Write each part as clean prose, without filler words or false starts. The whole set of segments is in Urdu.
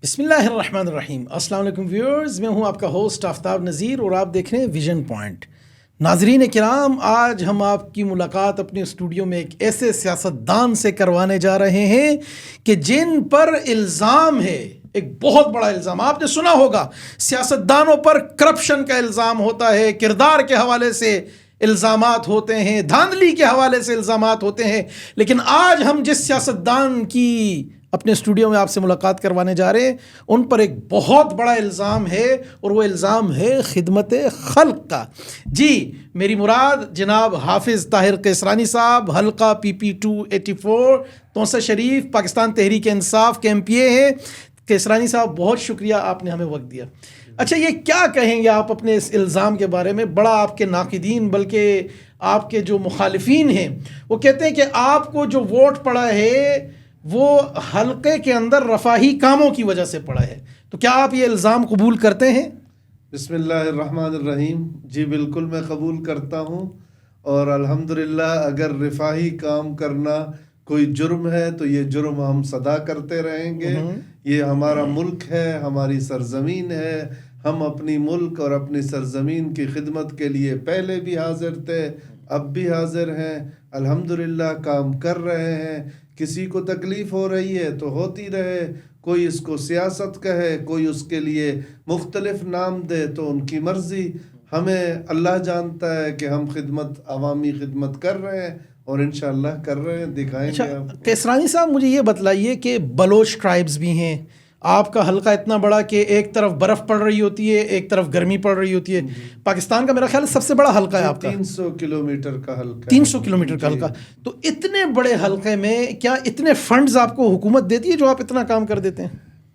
بسم اللہ الرحمن الرحیم. السلام علیکم ویورز، میں ہوں آپ کا ہوسٹ آفتاب نذیر اور آپ دیکھ رہے ہیں ویژن پوائنٹ. ناظرین کرام، آج ہم آپ کی ملاقات اپنے اسٹوڈیو میں ایک ایسے سیاستدان سے کروانے جا رہے ہیں کہ جن پر الزام ہے، ایک بہت بڑا الزام. آپ نے سنا ہوگا سیاستدانوں پر کرپشن کا الزام ہوتا ہے، کردار کے حوالے سے الزامات ہوتے ہیں، دھاندلی کے حوالے سے الزامات ہوتے ہیں. لیکن آج ہم جس سیاستدان کی اپنے اسٹوڈیو میں آپ سے ملاقات کروانے جا رہے ہیں، ان پر ایک بہت بڑا الزام ہے اور وہ الزام ہے خدمت خلق کا. جی، میری مراد جناب حافظ طاہر کیسرانی صاحب، حلقہ PP 284 توسہ شریف، پاکستان تحریک انصاف کے MPA ہیں. کیسرانی صاحب، بہت شکریہ، آپ نے ہمیں وقت دیا. اچھا، یہ کیا کہیں گے آپ اپنے اس الزام کے بارے میں؟ بڑا آپ کے ناقدین بلکہ آپ کے جو مخالفین ہیں وہ کہتے ہیں کہ آپ کو جو ووٹ پڑا ہے وہ حلقے کے اندر رفاہی کاموں کی وجہ سے پڑا ہے. تو کیا آپ یہ الزام قبول کرتے ہیں؟ بسم اللہ الرحمن الرحیم. جی بالکل، میں قبول کرتا ہوں. اور الحمدللہ اگر رفاہی کام کرنا کوئی جرم ہے تو یہ جرم ہم سدا کرتے رہیں گے. یہ ہمارا ملک ہے، ہماری سرزمین ہے. ہم اپنی ملک اور اپنی سرزمین کی خدمت کے لیے پہلے بھی حاضر تھے، اب بھی حاضر ہیں. الحمدللہ کام کر رہے ہیں. کسی کو تکلیف ہو رہی ہے تو ہوتی رہے. کوئی اس کو سیاست کہے، کوئی اس کے لیے مختلف نام دے، تو ان کی مرضی. ہمیں اللہ جانتا ہے کہ ہم عوامی خدمت کر رہے ہیں اور انشاءاللہ کر رہے ہیں، دکھائیں گے. کیسرانی صاحب، مجھے یہ بتلائیے کہ بلوچ ٹرائبز بھی ہیں. آپ کا حلقہ اتنا بڑا کہ ایک طرف برف پڑ رہی ہوتی ہے، ایک طرف گرمی پڑ رہی ہوتی ہے. پاکستان کا میرا خیال سب سے بڑا حلقہ ہے آپ کا. 300 کلومیٹر کا حلقہ. 300 کلومیٹر کا حلقہ. تو اتنے بڑے حلقے میں کیا اتنے فنڈز آپ کو حکومت دیتی ہے جو آپ اتنا کام کر دیتے ہیں؟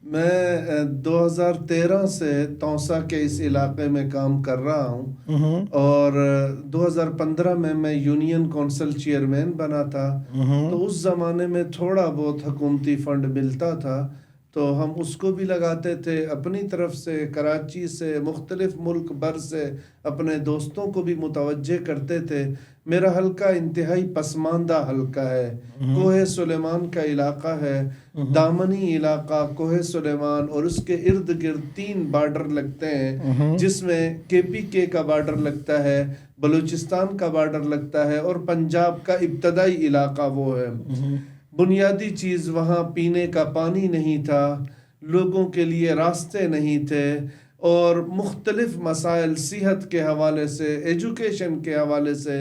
میں 2013 سے توسہ کے اس علاقے میں کام کر رہا ہوں اور 2015 میں یونین کونسل چیئرمین بنا تھا. تو اس زمانے میں تھوڑا بہت حکومتی فنڈ ملتا تھا تو ہم اس کو بھی لگاتے تھے. اپنی طرف سے کراچی سے، مختلف ملک بھر سے اپنے دوستوں کو بھی متوجہ کرتے تھے. میرا حلقہ انتہائی پسماندہ حلقہ ہے. کوہ سلیمان کا علاقہ ہے، دامنی علاقہ کوہ سلیمان، اور اس کے ارد گرد 3 بارڈر لگتے ہیں، جس میں KPK کا بارڈر لگتا ہے، بلوچستان کا بارڈر لگتا ہے اور پنجاب کا ابتدائی علاقہ وہ ہے. بنیادی چیز وہاں پینے کا پانی نہیں تھا، لوگوں کے لیے راستے نہیں تھے، اور مختلف مسائل صحت کے حوالے سے، ایجوکیشن کے حوالے سے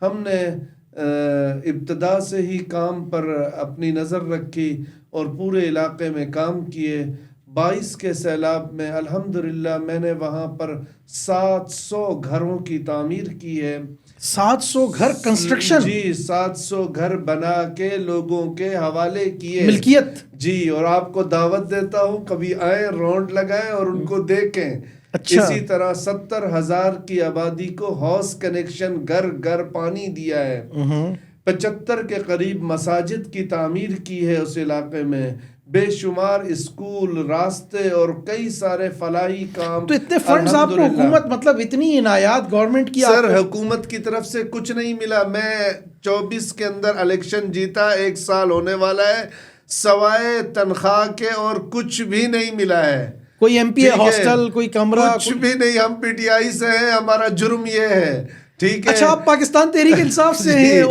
ہم نے ابتدا سے ہی کام پر اپنی نظر رکھی اور پورے علاقے میں کام کیے. 22 کے سیلاب میں الحمدللہ میں نے وہاں پر 700 گھروں کی تعمیر کی ہے. 700 گھر کنسٹرکشن؟ جی، 700 گھر بنا کے لوگوں کے حوالے کیے، ملکیت. جی، اور آپ کو دعوت دیتا ہوں، کبھی آئیں، رونڈ لگائیں اور ان کو دیکھیں. اچھا. اسی طرح 70,000 کی آبادی کو ہاؤس کنیکشن، گھر گھر پانی دیا ہے. 75 کے قریب مساجد کی تعمیر کی ہے اس علاقے میں. بے شمار اسکول، راستے اور کئی سارے فلاحی کام. تو اتنے فنڈز آپ کو حکومت، مطلب اتنی عنایات گورنمنٹ کی؟ سر، حکومت کی طرف سے کچھ نہیں ملا. میں 24 کے اندر الیکشن جیتا، 1 سال ہونے والا ہے، سوائے تنخواہ کے اور کچھ بھی نہیں ملا ہے. کوئی MPA ہاسٹل، کوئی کمرہ، کچھ بھی نہیں. ہم PTI سے ہیں، ہمارا جرم یہ ہے. ٹھیک ہے. اچھا، آپ پاکستان تحریک انصاف سے ہیں.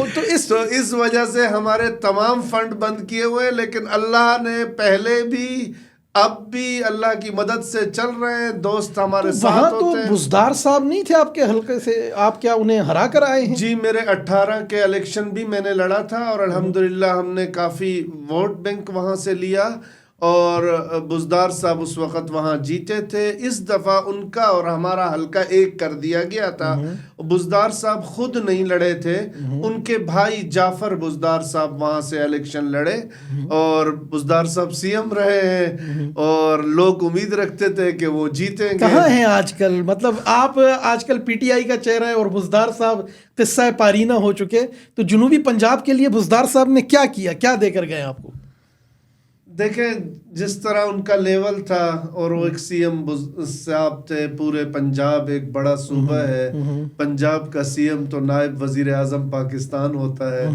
تو اس وجہ سے ہمارے تمام فنڈ بند کیے ہوئے، لیکن اللہ نے پہلے بھی اب بھی اللہ کی مدد سے چل رہے ہیں. دوست ہمارے ساتھ ہوتے ہیں. تو بزدار صاحب نہیں تھے آپ کے حلقے سے؟ آپ کیا انہیں ہرا کر آئے ہیں؟ جی، میرے 18 کے الیکشن بھی میں نے لڑا تھا اور الحمدللہ ہم نے کافی ووٹ بینک وہاں سے لیا اور بزدار صاحب اس وقت وہاں جیتے تھے. اس دفعہ ان کا اور ہمارا حلقہ ایک کر دیا گیا تھا. بزدار صاحب خود نہیں لڑے تھے، ان کے بھائی جعفر بزدار صاحب وہاں سے الیکشن لڑے اور بزدار صاحب CM رہے ہیں اور لوگ امید رکھتے تھے کہ وہ جیتیں گے. کہاں ہیں آج کل؟ مطلب آپ آج کل PTI کا چہرہ ہے اور بزدار صاحب قصہ پارینہ ہو چکے. تو جنوبی پنجاب کے لیے بزدار صاحب نے کیا کیا، کیا دے کر گئے آپ کو؟ دیکھیں، جس طرح ان کا لیول تھا اور وہ ایک CM صاحب تھے. پورے پنجاب ایک بڑا صوبہ ہے، پنجاب کا CM تو نائب وزیر اعظم پاکستان ہوتا ہے.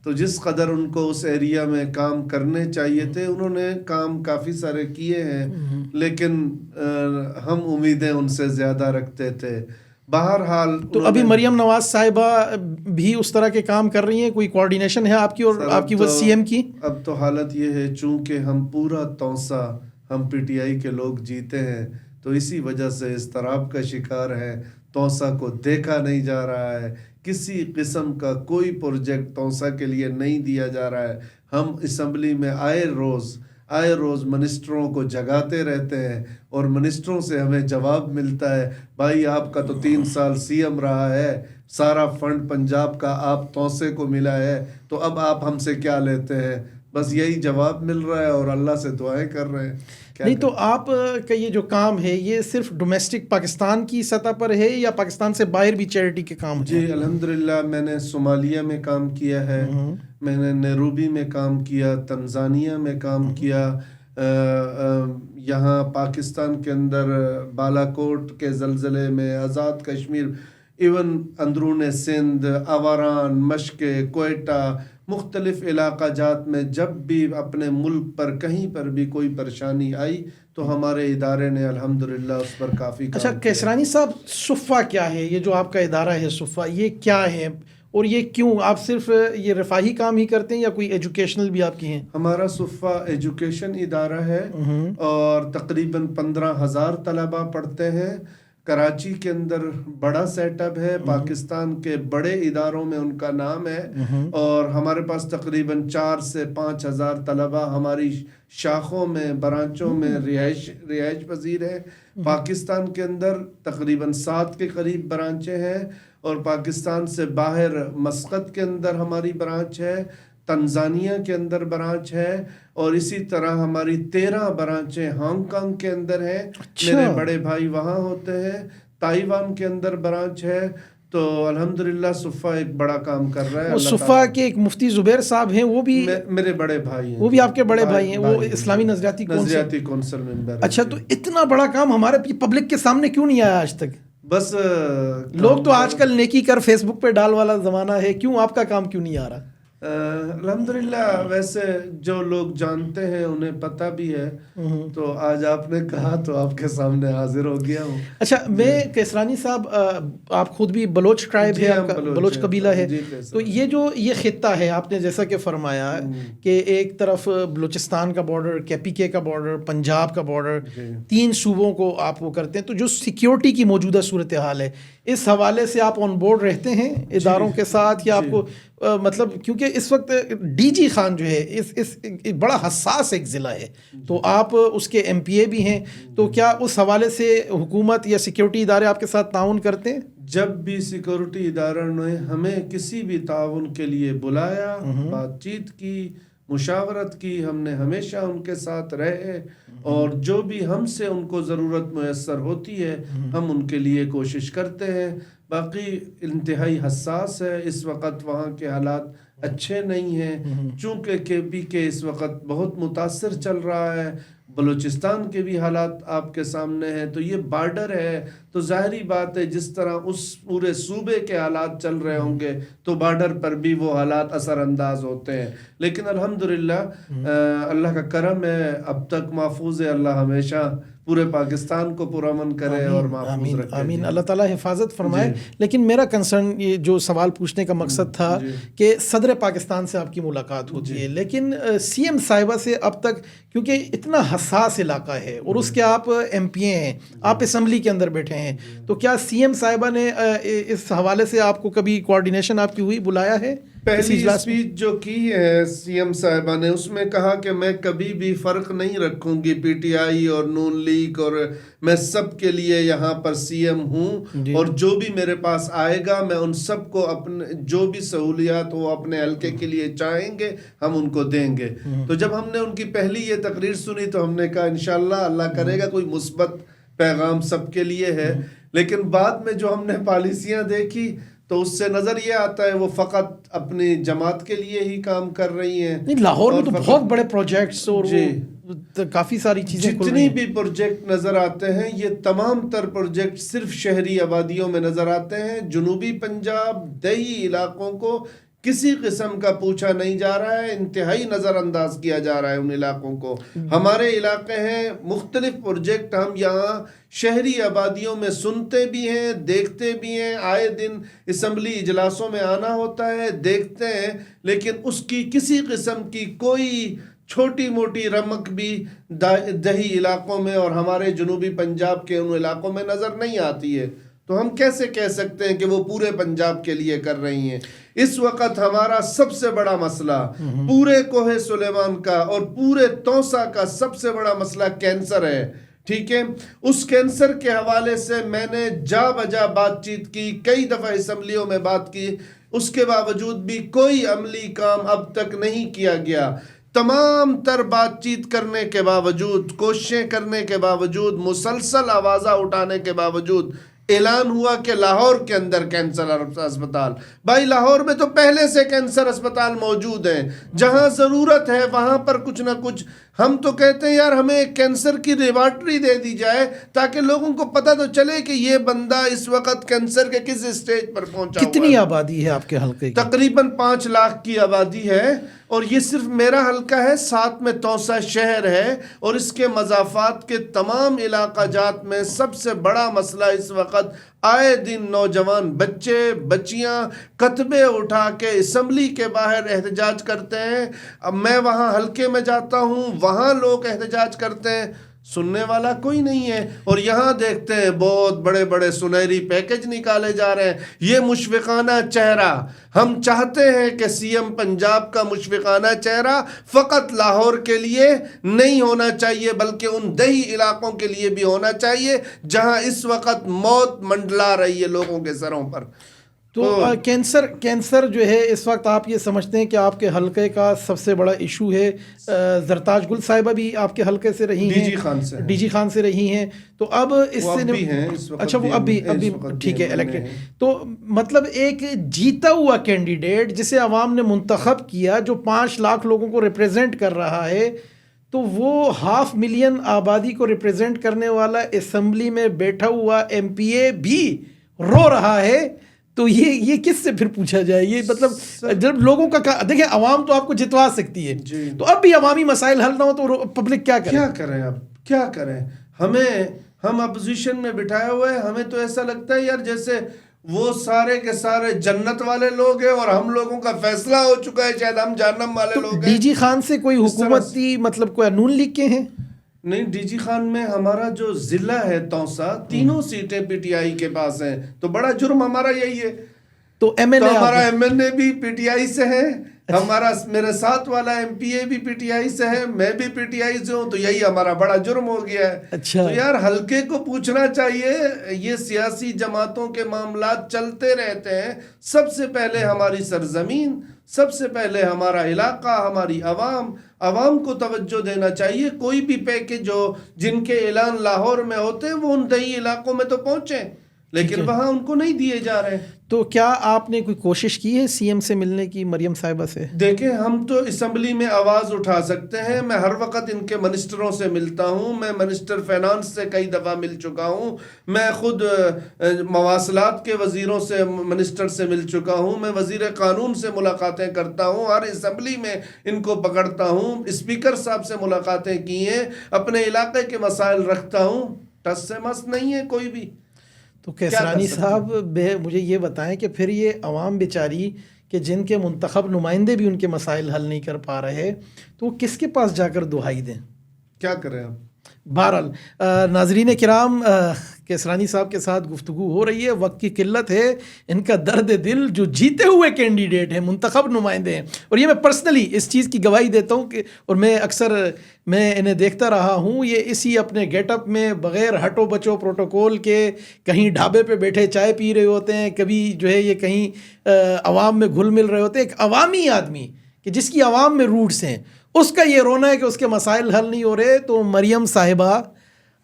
تو جس قدر ان کو اس ایریا میں کام کرنے چاہیے تھے انہوں نے کام کافی سارے کیے ہیں، لیکن ہم امیدیں ان سے زیادہ رکھتے تھے. بہرحال تو ابھی مریم نواز صاحبہ بھی اس طرح کے کام کر رہی ہیں؟ کوئی کوارڈینیشن ہے آپ کی اور آپ کی وہ سی ایم کی؟ اب تو حالت یہ ہے چونکہ ہم پورا توسا ہم پی ٹی آئی کے لوگ جیتے ہیں تو اسی وجہ سے اضطراب کا شکار ہے. توسا کو دیکھا نہیں جا رہا ہے، کسی قسم کا کوئی پروجیکٹ توسا کے لیے نہیں دیا جا رہا ہے. ہم اسمبلی میں آئے روز منسٹروں کو جگاتے رہتے ہیں اور منسٹروں سے ہمیں جواب ملتا ہے بھائی آپ کا تو 3 سال سی ایم رہا ہے، سارا فنڈ پنجاب کا آپ توسے کو ملا ہے، تو اب آپ ہم سے کیا لیتے ہیں؟ بس یہی جواب مل رہا ہے اور اللہ سے دعائیں کر رہے ہیں. نہیں تو آپ کا یہ جو کام ہے یہ صرف ڈومیسٹک پاکستان کی سطح پر ہے یا پاکستان سے باہر بھی چیریٹی کے کام ہیں؟ جی الحمدللہ میں نے صومالیہ میں کام کیا ہے، میں نے نیروبی میں کام کیا، تنزانیہ میں کام کیا، یہاں پاکستان کے اندر بالاکوٹ کے زلزلے میں، آزاد کشمیر، ایون اندرون سندھ، آواران، مشکے، کوئٹہ، مختلف علاقہ جات میں جب بھی اپنے ملک پر کہیں پر بھی کوئی پریشانی آئی تو ہمارے ادارے نے الحمدللہ اس پر کافی کام اچھا کیا. کیسرانی صاحب، صفا کیا ہے؟ یہ جو آپ کا ادارہ ہے صفا، یہ کیا ہے اور یہ کیوں؟ آپ صرف یہ رفاہی کام ہی کرتے ہیں یا کوئی ایجوکیشنل بھی آپ کی ہیں؟ ہمارا صفا ایجوکیشن ادارہ ہے اور تقریباً 15,000 طلبہ پڑھتے ہیں. کراچی کے اندر بڑا سیٹ اپ ہے، پاکستان کے بڑے اداروں میں ان کا نام ہے، اور ہمارے پاس تقریباً 4 سے 5,000 طلبہ ہماری شاخوں میں، برانچوں میں رہائش پذیر ہے. پاکستان کے اندر تقریباً 7 کے قریب برانچیں ہیں، اور پاکستان سے باہر مسقط کے اندر ہماری برانچ ہے، تنزانیہ کے اندر برانچ ہے، اور اسی طرح ہماری 13 برانچیں ہانگ کانگ کے اندر ہیں. میرے بڑے بھائی وہاں ہوتے ہیں. تائیوان کے اندر برانچ ہے. تو الحمدللہ صفا ایک بڑا کام کر رہا ہے. وہ صفا کے ایک مفتی زبیر صاحب ہیں، وہ بھی میرے بڑے بھائی ہیں. وہ بھی آپ کے بڑے بھائی ہیں، وہ اسلامی نظریاتی کونسل ممبر. اچھا تو اتنا بڑا کام ہمارے پبلک کے سامنے کیوں نہیں آیا آج تک؟ بس لوگ تو آج کل نیکی کر فیس بک پہ ڈال والا زمانہ ہے، کیوں آپ کا کام کیوں نہیں آ رہا؟ الحمدللہ ویسے جو لوگ جانتے ہیں انہیں پتہ بھی ہے، تو آج آپ نے کہا تو آپ کے سامنے حاضر ہو گیا ہوں. اچھا میں کیسرانی صاحب، آپ خود بھی بلوچ ٹرائب ہے، آپ کا بلوچ قبیلہ ہے، تو یہ جو یہ خطہ ہے آپ نے جیسا کہ فرمایا کہ ایک طرف بلوچستان کا بارڈر، کے پی کے کا بارڈر، پنجاب کا بارڈر، 3 صوبوں کو آپ وہ کرتے ہیں، تو جو سیکیورٹی کی موجودہ صورتحال ہے اس حوالے سے آپ آن بورڈ رہتے ہیں اداروں کے ساتھ، یا آپ کو مطلب کیونکہ اس وقت ڈی جی خان جو ہے اس بڑا حساس ایک ضلع ہے، تو آپ اس کے ایم پی اے بھی ہیں، تو کیا اس حوالے سے حکومت یا سیکیورٹی ادارے آپ کے ساتھ تعاون کرتے ہیں؟ جب بھی سیکیورٹی اداروں نے ہمیں کسی بھی تعاون کے لیے بلایا، بات چیت کی، مشاورت کی، ہم نے ہمیشہ ان کے ساتھ رہے، اور جو بھی ہم سے ان کو ضرورت میسر ہوتی ہے ہم ان کے لیے کوشش کرتے ہیں. باقی انتہائی حساس ہے اس وقت، وہاں کے حالات اچھے نہیں ہیں، چونکہ کے پی کے اس وقت بہت متاثر چل رہا ہے، بلوچستان کے بھی حالات آپ کے سامنے ہیں، تو یہ بارڈر ہے تو ظاہری بات ہے جس طرح اس پورے صوبے کے حالات چل رہے ہوں گے تو بارڈر پر بھی وہ حالات اثر انداز ہوتے ہیں. لیکن الحمدللہ اللہ کا کرم ہے، اب تک محفوظ ہے. اللہ ہمیشہ پورے پاکستان کو پرامن کرے اور محفوظ رکھے. آمین، اللہ تعالیٰ حفاظت فرمائے. لیکن میرا کنسرن، یہ جو سوال پوچھنے کا مقصد تھا کہ صدر پاکستان سے آپ کی ملاقات ہوتی ہے، لیکن سی ایم صاحبہ سے اب تک، کیونکہ اتنا حساس علاقہ ہے اور اس کے آپ ایم پی اے ہیں، آپ اسمبلی کے اندر بیٹھے ہیں، تو کیا سی ایم صاحبہ نے اس حوالے سے آپ کو کبھی کوارڈینیشن آپ کی ہوئی، بلایا ہے؟ پہلی اسپیچ جو کی ہے سی ایم صاحبہ نے، اس میں کہا کہ میں کبھی بھی فرق نہیں رکھوں گی پی ٹی آئی اور نون لیگ، اور میں سب کے لیے یہاں پر سی ایم ہوں، اور جو بھی میرے پاس آئے گا میں ان سب کو اپنے جو بھی سہولیات وہ اپنے حلقے کے لیے چاہیں گے ہم ان کو دیں گے. تو جب ہم نے ان کی پہلی یہ تقریر سنی تو ہم نے کہا انشاءاللہ اللہ کرے گا کوئی مثبت پیغام سب کے لیے ہے. لیکن بعد میں جو ہم نے پالیسیاں دیکھی تو اس سے نظر یہ آتا ہے وہ فقط اپنی جماعت کے لیے ہی کام کر رہی ہیں. لاہور میں تو بہت بڑے پروجیکٹس اور کافی ساری چیزیں، جتنی بھی پروجیکٹ نظر آتے ہیں یہ تمام تر پروجیکٹ صرف شہری آبادیوں میں نظر آتے ہیں. جنوبی پنجاب دیہی علاقوں کو کسی قسم کا پوچھا نہیں جا رہا ہے، انتہائی نظر انداز کیا جا رہا ہے ان علاقوں کو. ہمارے علاقے ہیں، مختلف پروجیکٹ ہم یہاں شہری آبادیوں میں سنتے بھی ہیں، دیکھتے بھی ہیں، آئے دن اسمبلی اجلاسوں میں آنا ہوتا ہے، دیکھتے ہیں، لیکن اس کی کسی قسم کی کوئی چھوٹی موٹی رمق بھی دیہی علاقوں میں اور ہمارے جنوبی پنجاب کے ان علاقوں میں نظر نہیں آتی ہے. تو ہم کیسے کہہ سکتے ہیں کہ وہ پورے پنجاب کے لیے کر رہی ہیں؟ اس وقت ہمارا سب سے بڑا مسئلہ پورے کوہ سلیمان کا اور پورے توسا کا سب سے بڑا مسئلہ کینسر ہے. ٹھیک ہے، اس کینسر کے حوالے سے میں نے جا بجا بات چیت کی، کئی دفعہ اسمبلیوں میں بات کی، اس کے باوجود بھی کوئی عملی کام اب تک نہیں کیا گیا. تمام تر بات چیت کرنے کے باوجود، کوششیں کرنے کے باوجود، مسلسل آوازہ اٹھانے کے باوجود اعلان ہوا کہ لاہور کے اندر کینسر اسپتال. بھائی لاہور میں تو پہلے سے کینسر اسپتال موجود ہیں، جہاں ضرورت ہے وہاں پر کچھ نہ کچھ. ہم تو کہتے ہیں یار ہمیں کینسر کی لیبارٹری دے دی جائے تاکہ لوگوں کو پتہ تو چلے کہ یہ بندہ اس وقت کینسر کے کس اسٹیج پر پہنچا ہوا ہے. کتنی آبادی ہے آپ کے حلقے کی؟ تقریباً 5 لاکھ کی آبادی ہے، اور یہ صرف میرا حلقہ ہے، ساتھ میں توسا شہر ہے، اور اس کے مضافات کے تمام علاقہ جات میں سب سے بڑا مسئلہ اس وقت آئے دن نوجوان بچے بچیاں کتبے اٹھا کے اسمبلی کے باہر احتجاج کرتے ہیں. اب میں وہاں حلقے میں جاتا ہوں، وہاں لوگ احتجاج کرتے ہیں، سننے والا کوئی نہیں ہے. اور یہاں دیکھتے ہیں بہت بڑے بڑے سنہری پیکج نکالے جا رہے ہیں. یہ مشفقانہ چہرہ، ہم چاہتے ہیں کہ سی ایم پنجاب کا مشفقانہ چہرہ فقط لاہور کے لیے نہیں ہونا چاہیے بلکہ ان دیہی علاقوں کے لیے بھی ہونا چاہیے جہاں اس وقت موت منڈلا رہی ہے لوگوں کے سروں پر. تو کینسر جو ہے اس وقت آپ یہ سمجھتے ہیں کہ آپ کے حلقے کا سب سے بڑا ایشو ہے. زرتاج گل صاحبہ بھی آپ کے حلقے سے رہی ہیں، ڈی جی خان سے رہی ہیں. تو اب اس سے اچھا وہ اب بھی ٹھیک ہے الیکٹڈ. تو مطلب ایک جیتا ہوا کینڈیڈیٹ جسے عوام نے منتخب کیا، جو 5 لاکھ لوگوں کو ریپریزنٹ کر رہا ہے، تو وہ 500,000 آبادی کو ریپریزنٹ کرنے والا اسمبلی میں بیٹھا ہوا ایم پی اے بھی رو رہا ہے. تو یہ کس سے پھر پوچھا جائے؟ یہ مطلب جب لوگوں کا دیکھیں عوام تو آپ کو جتوا سکتی ہے، تو اب بھی عوامی مسائل حل نہ ہو تو پبلک کیا کرے؟ اب کیا کریں؟ ہم اپوزیشن میں بٹھائے ہوئے ہیں، ہمیں تو ایسا لگتا ہے یار جیسے وہ سارے کے سارے جنت والے لوگ ہیں اور ہم لوگوں کا فیصلہ ہو چکا ہے، شاید ہم جہنم والے لوگ ہیں. ڈی جی خان سے کوئی حکومتی مطلب کوئی نون لیگ کے ہیں؟ نہیں، ڈی جی خان میں ہمارا جو ضلع ہے توسا، 3 سیٹیں پی ٹی آئی کے پاس ہیں. تو بڑا جرم ہمارا یہی ہے. تو ہمارا ایم ایل اے بھی پی ٹی آئی سے ہے، ہمارا میرے ساتھ والا ایم پی اے بھی پی ٹی آئی سے ہے، میں بھی پی ٹی آئی سے ہوں. تو یہی ہمارا بڑا جرم ہو گیا ہے. اچھا، تو یار حلقے کو پوچھنا چاہیے. یہ سیاسی جماعتوں کے معاملات چلتے رہتے ہیں. سب سے پہلے ہماری سرزمین، سب سے پہلے ہمارا علاقہ، ہماری عوام کو توجہ دینا چاہیے. کوئی بھی پیکج ہو، جن کے اعلان لاہور میں ہوتے ہیں وہ ان دیہی علاقوں میں تو پہنچے، لیکن وہاں ان کو نہیں دیے جا رہے. تو کیا آپ نے کوئی کوشش کی ہے سی ایم سے ملنے کی، مریم صاحبہ سے؟ دیکھیں، ہم تو اسمبلی میں آواز اٹھا سکتے ہیں. میں ہر وقت ان کے منسٹروں سے ملتا ہوں. میں منسٹر فینانس سے کئی دفعہ مل چکا ہوں. میں خود مواصلات کے وزیروں سے، منسٹر سے مل چکا ہوں. میں وزیر قانون سے ملاقاتیں کرتا ہوں. ہر اسمبلی میں ان کو پکڑتا ہوں. اسپیکر صاحب سے ملاقاتیں کی ہیں. اپنے علاقے کے مسائل رکھتا ہوں. ٹس سے مس نہیں ہے کوئی بھی. تو کیسرانی صاحب مجھے یہ بتائیں کہ پھر یہ عوام بیچاری کہ جن کے منتخب نمائندے بھی ان کے مسائل حل نہیں کر پا رہے، تو وہ کس کے پاس جا کر دہائی دیں؟ کیا کریں آپ؟ بہرحال ناظرین کرام، کیسرانی صاحب کے ساتھ گفتگو ہو رہی ہے. وقت کی قلت ہے. ان کا درد دل جو جیتے ہوئے کینڈیڈیٹ ہیں، منتخب نمائندے ہیں، اور یہ میں پرسنلی اس چیز کی گواہی دیتا ہوں کہ، اور میں اکثر انہیں دیکھتا رہا ہوں، یہ اسی اپنے گیٹ اپ میں بغیر ہٹو بچو پروٹوکول کے کہیں ڈھابے پہ بیٹھے چائے پی رہے ہوتے ہیں، کبھی جو ہے یہ کہیں عوام میں گھل مل رہے ہوتے ہیں. ایک عوامی آدمی کہ جس کی عوام میں روٹس ہیں، اس کا یہ رونا ہے کہ اس کے مسائل حل نہیں ہو رہے. تو مریم صاحبہ،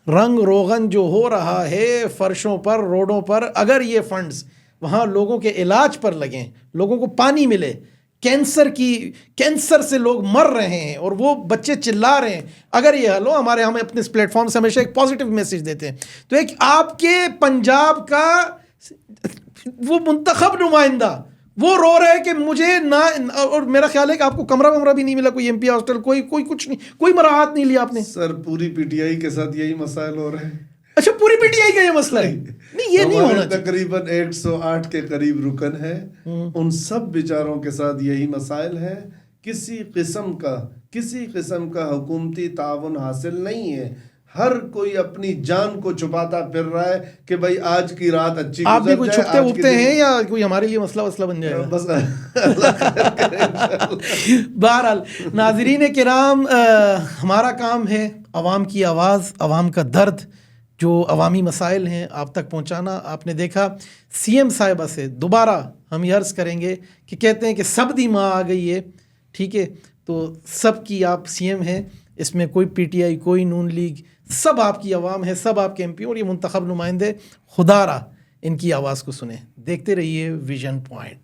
رنگ روغن جو ہو رہا ہے فرشوں پر، روڈوں پر، اگر یہ فنڈز وہاں لوگوں کے علاج پر لگیں، لوگوں کو پانی ملے، کینسر سے لوگ مر رہے ہیں اور وہ بچے چلا رہے ہیں، اگر یہ حل ہو، ہم اپنے اس پلیٹ فارم سے ہمیشہ ایک پازیٹیو میسج دیتے ہیں. تو ایک آپ کے پنجاب کا وہ منتخب نمائندہ وہ رو رہے کہ مجھے نہ، اور میرا خیال ہے کہ آپ کو کمرہ ومرہ بھی نہیں ملا، کوئی ایم پی ہاسٹل، کوئی کچھ نہیں، کوئی مراعات نہیں لیا آپ نے. سر پوری پی ٹی آئی کے ساتھ یہی مسائل ہو رہے ہیں. اچھا پوری پی ٹی آئی کا یہ مسئلہ ہے؟ نہیں یہ نہیں ہونا چاہیے. تقریباً 108 کے قریب رکن ہیں، ان سب بیچاروں کے ساتھ یہی مسائل ہیں. کسی قسم کا حکومتی تعاون حاصل نہیں ہے. ہر کوئی اپنی جان کو چھپاتا پھر رہا ہے کہ بھائی آج کی رات اچھی آپ بھی گزر کوئی جائے. چھپتے وپتے ہیں یا کوئی ہمارے لیے مسئلہ وسئلہ بن جائے گا؟ بس اللہ خیر کرے انشاءاللہ. بہرحال ناظرین کرام، ہمارا کام ہے عوام کی آواز، عوام کا درد، جو عوامی مسائل ہیں آپ تک پہنچانا. آپ نے دیکھا سی ایم صاحبہ سے دوبارہ ہم یہ عرض کریں گے کہ کہتے ہیں کہ سب دی ماں آ گئی ہے، ٹھیک ہے، تو سب کی آپ سی ایم ہیں، اس میں کوئی پی ٹی آئی، کوئی نون لیگ، سب آپ کی عوام ہے، سب آپ کے ایم پی اور یہ منتخب نمائندے. خدا را ان کی آواز کو سنیں. دیکھتے رہیے ویژن پوائنٹ.